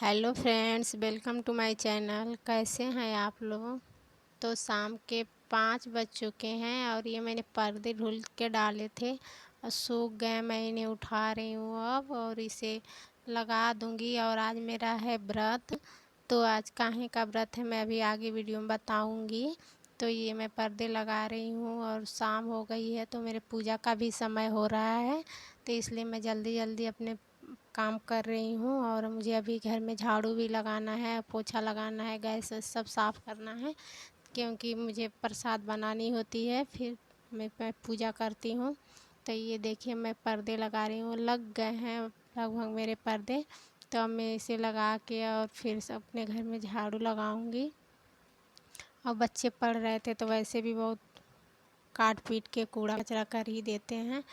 Hello friends, welcome to my channel. कैसे हैं आप लोग? तो शाम के 5 बज चुके हैं और ये मैंने पर्दे धुल के डाले थे और सूख गए। मैं इन्हें उठा रही हूँ अब और इसे लगा दूँगी। और आज मेरा है व्रत। तो आज काहे का व्रत है मैं अभी आगे वीडियो में बताऊँगी। तो ये मैं पर्दे लगा रही हूँ और शाम हो गई है तो मेरे पूजा का भी समय हो रहा है। तो इसलिए मैं जल्दी जल्दी अपने काम कर रही हूँ और मुझे अभी घर में झाड़ू भी लगाना है, पोछा लगाना है, गैस वैस सब साफ़ करना है क्योंकि मुझे प्रसाद बनानी होती है। फिर मैं पूजा करती हूँ। तो ये देखिए मैं पर्दे लगा रही हूँ, लग गए हैं लगभग मेरे पर्दे। तो अब मैं इसे लगा के और फिर से अपने घर में झाड़ू लगाऊंगी। और बच्चे पढ़ रहे थे तो वैसे भी बहुत काट पीट के कूड़ा कचरा कर ही देते हैं।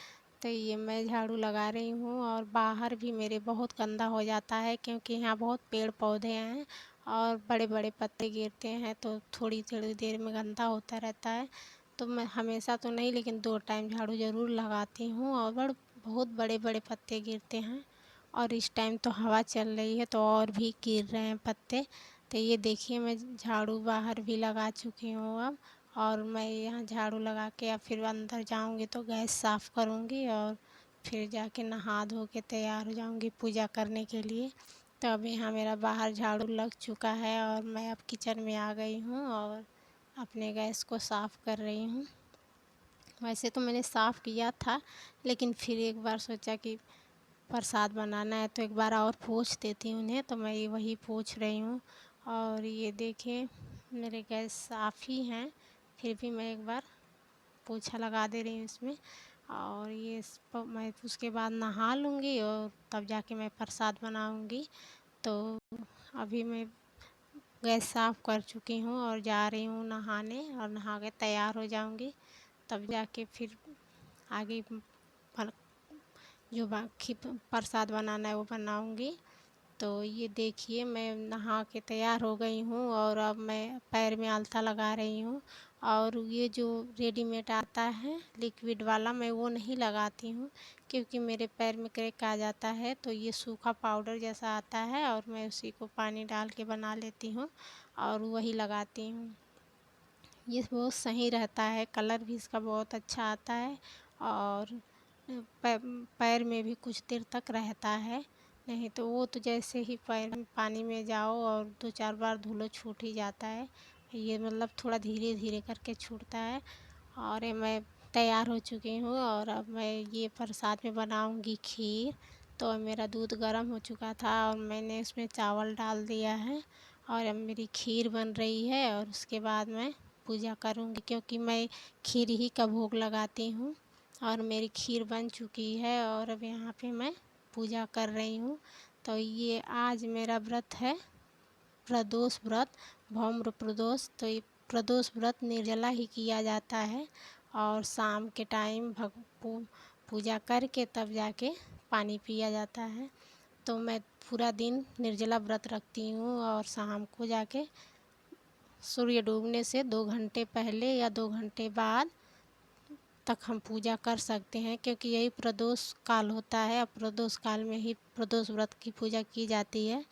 तो ये मैं झाड़ू लगा रही हूँ और बाहर भी मेरे बहुत गंदा हो जाता है क्योंकि यहाँ बहुत पेड़ पौधे हैं और बड़े बड़े पत्ते गिरते हैं तो थोड़ी थोड़ी देर में गंदा होता रहता है। तो मैं हमेशा तो नहीं लेकिन 2 टाइम झाड़ू ज़रूर लगाती हूँ। और बहुत बड़े बड़े पत्ते गिरते हैं और इस टाइम तो हवा चल रही है तो और भी गिर रहे हैं पत्ते। तो ये देखिए मैं झाड़ू बाहर भी लगा चुकी हूँ अब। और मैं यहाँ झाड़ू लगा के या फिर अंदर जाऊँगी तो गैस साफ़ करूँगी और फिर जाके नहा धो के तैयार हो जाऊँगी पूजा करने के लिए। तो अब यहाँ मेरा बाहर झाड़ू लग चुका है और मैं अब किचन में आ गई हूँ और अपने गैस को साफ़ कर रही हूँ। वैसे तो मैंने साफ़ किया था लेकिन फिर एक बार सोचा कि प्रसाद बनाना है तो एक बार और पोंछ देती हूँ उन्हें। तो मैं ये वही पोंछ रही हूँ। और ये देखिए मेरे गैस साफ़ ही हैं फिर भी मैं एक बार पोछा लगा दे रही हूँ इसमें। और ये मैं उसके बाद नहा लूँगी और तब जाके मैं प्रसाद बनाऊँगी। तो अभी मैं गैस साफ़ कर चुकी हूँ और जा रही हूँ नहाने और नहा के तैयार हो जाऊँगी। तब जाके फिर आगे जो बाकी प्रसाद बनाना है वो बनाऊँगी। तो ये देखिए मैं नहा के तैयार हो गई हूँ और अब मैं पैर में आल्ता लगा रही हूँ। और ये जो रेडीमेड आता है लिक्विड वाला मैं वो नहीं लगाती हूँ क्योंकि मेरे पैर में क्रैक आ जाता है। तो ये सूखा पाउडर जैसा आता है और मैं उसी को पानी डाल के बना लेती हूँ और वही लगाती हूँ। ये बहुत सही रहता है, कलर भी इसका बहुत अच्छा आता है और पैर में भी कुछ देर तक रहता है। नहीं तो वो तो जैसे ही पैर में पानी में जाओ और 2-4 बार धो लो छूट ही जाता है। ये मतलब थोड़ा धीरे धीरे करके छूटता है। और ये मैं तैयार हो चुकी हूँ और अब मैं ये प्रसाद में बनाऊँगी खीर। तो मेरा दूध गर्म हो चुका था और मैंने उसमें चावल डाल दिया है और अब मेरी खीर बन रही है और उसके बाद मैं पूजा करूँगी क्योंकि मैं खीर ही का भोग लगाती हूँ। और मेरी खीर बन चुकी है और अब यहाँ पे मैं पूजा कर रही हूँ। तो ये आज मेरा व्रत है प्रदोष व्रत, भौम्र प्रदोष। तो ये प्रदोष व्रत निर्जला ही किया जाता है और शाम के टाइम पूजा करके तब जाके पानी पिया जाता है। तो मैं पूरा दिन निर्जला व्रत रखती हूँ और शाम को जाके सूर्य डूबने से 2 घंटे पहले या 2 घंटे बाद तक हम पूजा कर सकते हैं क्योंकि यही प्रदोष काल होता है। और प्रदोष काल में ही प्रदोष व्रत की पूजा की जाती है।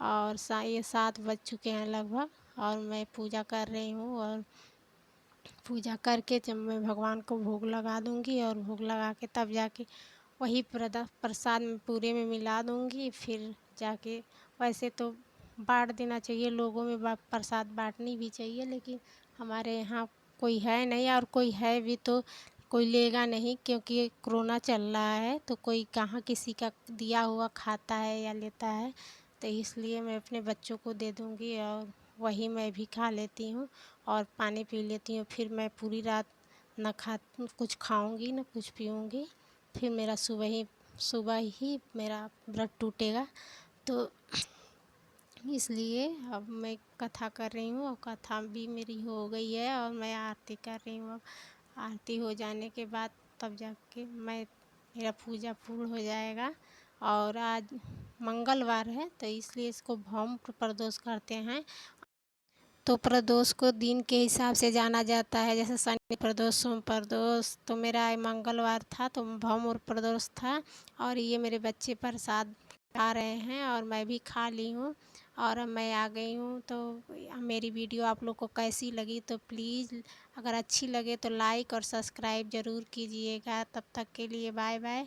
और ये 7 बज चुके हैं लगभग और मैं पूजा कर रही हूँ और पूजा करके जब मैं भगवान को भोग लगा दूँगी और भोग लगा के तब जाके वही प्रसाद में पूरे में मिला दूँगी। फिर जाके वैसे तो बाँट देना चाहिए लोगों में, प्रसाद बाँटनी भी चाहिए लेकिन हमारे यहाँ कोई है नहीं और कोई है भी तो कोई लेगा नहीं क्योंकि कोरोना चल रहा है तो कोई कहाँ किसी का दिया हुआ खाता है या लेता है। तो इसलिए मैं अपने बच्चों को दे दूँगी और वही मैं भी खा लेती हूँ और पानी पी लेती हूँ। फिर मैं पूरी रात न कुछ खाऊँगी न कुछ पीऊँगी। फिर मेरा सुबह ही मेरा व्रत टूटेगा। तो इसलिए अब मैं कथा कर रही हूँ और कथा भी मेरी हो गई है और मैं आरती कर रही हूँ। अब आरती हो जाने के बाद तब जाके मेरा पूजा पूर्ण हो जाएगा। और आज मंगलवार है तो इसलिए इसको भौम प्रदोष करते हैं। तो प्रदोष को दिन के हिसाब से जाना जाता है, जैसे शनि प्रदोष, सोम प्रदोष। तो मेरा मंगलवार था तो भौम और प्रदोष था और ये मेरे बच्चे प्रसाद खा रहे हैं और मैं भी खा ली हूँ और अब मैं आ गई हूँ। तो मेरी वीडियो आप लोग को कैसी लगी तो प्लीज़ अगर अच्छी लगे तो लाइक और सब्सक्राइब ज़रूर कीजिएगा। तब तक के लिए बाय बाय।